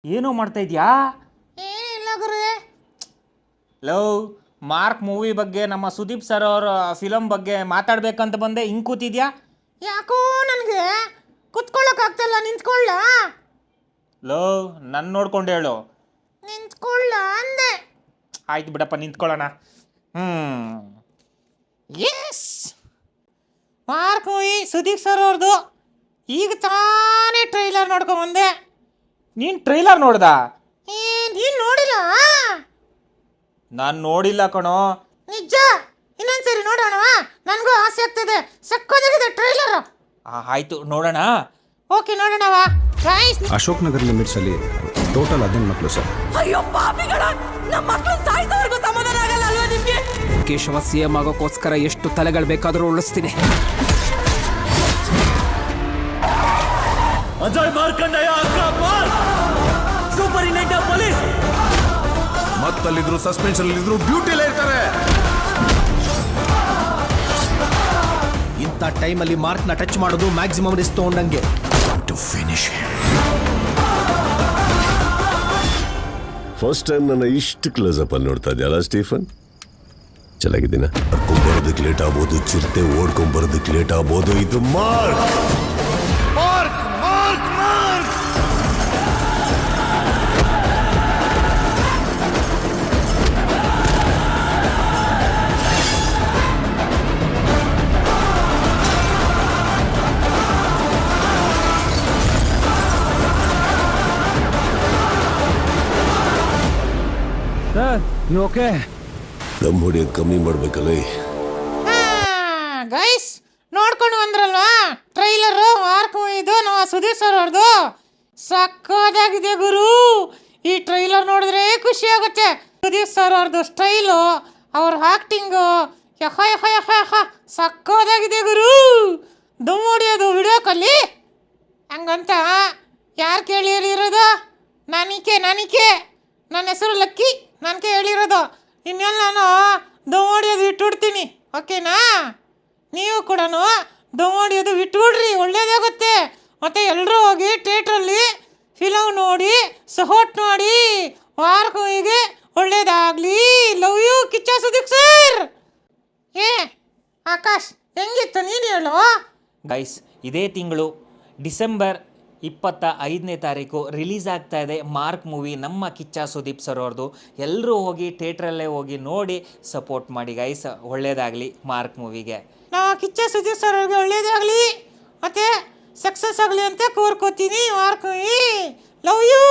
ಏನೋ ಮಾಡ್ತಾ ಇದೆಯಾ? ಏನಿಲ್ಲ ಗುರು. ಲವ್, ಮಾರ್ಕ್ ಮೂವಿ ಬಗ್ಗೆ, ನಮ್ಮ ಸುದೀಪ್ ಸರ್ ಅವರ ಫಿಲಮ್ ಬಗ್ಗೆ ಮಾತಾಡ್ಬೇಕಂತ ಬಂದೆ, ಹಿಂಗೆ ಕೂತಿದ್ಯಾ? ಯಾಕೋ ನನಗೆ ಕುತ್ಕೊಳ್ಳೋಕ್ಕಾಗ್ತಿಲ್ಲ, ನಿಂತ್ಕೊಳ್ಳ. ಲವ್, ನನ್ನ ನೋಡ್ಕೊಂಡು ಹೇಳು. ನಿಂತ್ಕೊಳ್ಳ ಅಂದೆ. ಆಯ್ತು ಬಿಡಪ್ಪ, ನಿಂತ್ಕೊಳ್ಳೋಣ. Yes, Mark movie Sudeep sir ಅವ್ರದ್ದು. ಈಗ ತಾನೇ ಟ್ರೈಲರ್ ನೋಡ್ಕೊಂಬಂದೆ. ನೀನು ಟ್ರೈಲರ್ ನೋಡ್ದಾ? ನೀನು ನೋಡಿಲ್ಲ? ನಾನು ನೋಡಿಲ್ಲ ಕಣೋ. ನಿಜ? ಇನ್ನೊಂದ್ಸರಿ ನೋಡೋಣ, ನನಗೂ ಆಸೆ ಆಗ್ತದೆ. ಸಕ್ಕತ್ತಾಗಿದೆ ಟ್ರೈಲರ್. ಆಯ್ತು, ನೋಡೋಣ. ಓಕೆ, ನೋಡೋಣವಾ ಗೈಸ್. ಅಶೋಕ್ ನಗರ್ ಲಿಮಿಟ್ಸ್ ಅಲ್ಲಿ ಟೋಟಲ್ 15 ಮಕ್ಕಳು ಸರ್. ಅಯ್ಯೋ ಪಾಪಿಗಳ, ನಮ್ಮ ಮಕ್ಕಳು ಸಾಯಿಸೋವರೆಗೂ ಸಮಾಧಾನ ಆಗಲ್ಲ ಅಲ್ವಾ ನಿಮ್ಗೆ? ಕೇಶವ ಸಿಎಂ ಆಗೋಕ್ಕೋಸ್ಕರ ಎಷ್ಟು ತಲೆಗಳು ಬೇಕಾದರೂ ಉಳಿಸ್ತೀನಿ. Ajay Markandayya superintendent of police ಮತ್ತಲ್ಲಿದ್ರು ಸಸ್ಪೆನ್ಷನ್ ಇದ್ರು ಡ್ಯೂಟಿಲೇ ಇರ್ತಾರೆ. ಇಂಥ ಟೈಮಲ್ಲಿ ಮಾರ್ಕ್ನ ಟಚ್ ಮಾಡೋದು ಮ್ಯಾಕ್ಸಿಮಮ್ ರಿಸ್ಕ್ ತಗೊಂಡಂಗೆ. To finish. ಫಸ್ಟ್ ಟೈಮ್ ನನ್ನ ಇಷ್ಟು ಕ್ಲೋಸ್ ಅಪ್ ಅಲ್ಲಿ ನೋಡ್ತಾ ಇದೆಯಲ್ಲ ಸ್ಟೀಫನ್? ಚೆನ್ನಾಗಿದ್ದೀನ? ಕರ್ಕೊಂಬರೋದಕ್ಕೆ ಲೇಟ್ ಆಗ್ಬೋದು, ಚಿರತೆ ಓಡ್ಕೊಂಬರೋದಕ್ಕೆ ಲೇಟ್ ಆಗ್ಬೋದು. ಇದು Mark. Mark Mark Mark. Okay, ದಮ್ ಹೊಡಿಯೋದು ಕಮ್ಮಿ ಮಾಡ್ಬೇಕಲ್ಲ. ಗೈಸ್, ನೋಡ್ಕೊಂಡು ಬಂದ್ರಲ್ವಾ ಟ್ರೈಲರು ಮಾರ್ಕ್ ಮೂವಿದು, ನಾವು ಸುದೀಪ್ ಸರ್ ಅವ್ರದ್ದು. ಸಕ್ಕತ್ತಾಗಿದೆ ಗುರು. ಈ ಟ್ರೈಲರ್ ನೋಡಿದ್ರೆ ಖುಷಿ ಆಗುತ್ತೆ. ಸುದೀಪ್ ಸರ್ ಅವ್ರದ್ದು ಸ್ಟೈಲು, ಅವ್ರ ಆ್ಯಕ್ಟಿಂಗು ಯಹ ಯಹ ಯಹ ಯಹ ಸಕ್ಕತ್ತಾಗಿದೆ ಗುರು. ದಮ್ ಹೊಡಿಯೋದು ವಿಡಿಯೋಕಲ್ಲಿ ಹಂಗಂತ ಯಾರು ಕೇಳಿ ಹೇಳಿರೋದು? ನನಗೆ ನನ್ನ ಹೆಸರು ಲಕ್ಕಿ, ನನಗೆ ಹೇಳಿರೋದು. ಇನ್ನೆಲ್ಲ ನಾನು ದಮ್ ಹೊಡಿಯೋದು ಬಿಟ್ಬಿಡ್ತೀನಿ, ಓಕೆನಾ? ನೀವು ಕೂಡ ದಮ್ ಹೊಡಿಯೋದು ಬಿಟ್ಬಿಡ್ರಿ, ಒಳ್ಳೇದಾಗುತ್ತೆ. ಮತ್ತು ಎಲ್ಲರೂ ಹೋಗಿ ಥಿಯೇಟ್ರಲ್ಲಿ ಫಿಲಮ್ ನೋಡಿ ಸಪೋರ್ಟ್ ಮಾಡಿ. ಮಾರ್ಕ್ ಮೂವಿಗೆ ಒಳ್ಳೇದಾಗಲಿ. Love you Kichcha Sudeep sir. Akash, ಹೆಂಗಿತ್ತು ನೀನು ಹೇಳು? ಗೈಸ್, ಇದೇ ತಿಂಗಳು ಡಿಸೆಂಬರ್ 25ನೇ ತಾರೀಕು ರಿಲೀಸ್ ಆಗ್ತಾ ಇದೆ ಮಾರ್ಕ್ ಮೂವಿ, ನಮ್ಮ ಕಿಚ್ಚ ಸುದೀಪ್ ಸರ್ ಅವ್ರದ್ದು. ಎಲ್ಲರೂ ಹೋಗಿ ಥಿಯೇಟ್ರಲ್ಲೇ ಹೋಗಿ ನೋಡಿ ಸಪೋರ್ಟ್ ಮಾಡಿ ಗೈಸ್. ಒಳ್ಳೇದಾಗಲಿ ಮಾರ್ಕ್ ಮೂವಿಗೆ. ನಾವು ಕಿಚ್ಚ ಸುದೀಪ್ ಸರ್ ಅವ್ರಿಗೆ ಒಳ್ಳೇದಾಗಲಿ ಮತ್ತು ಸಕ್ಸಸ್ ಆಗಲಿ ಅಂತ ಕೋರ್ಕೋತೀನಿ. Mark movie, love you.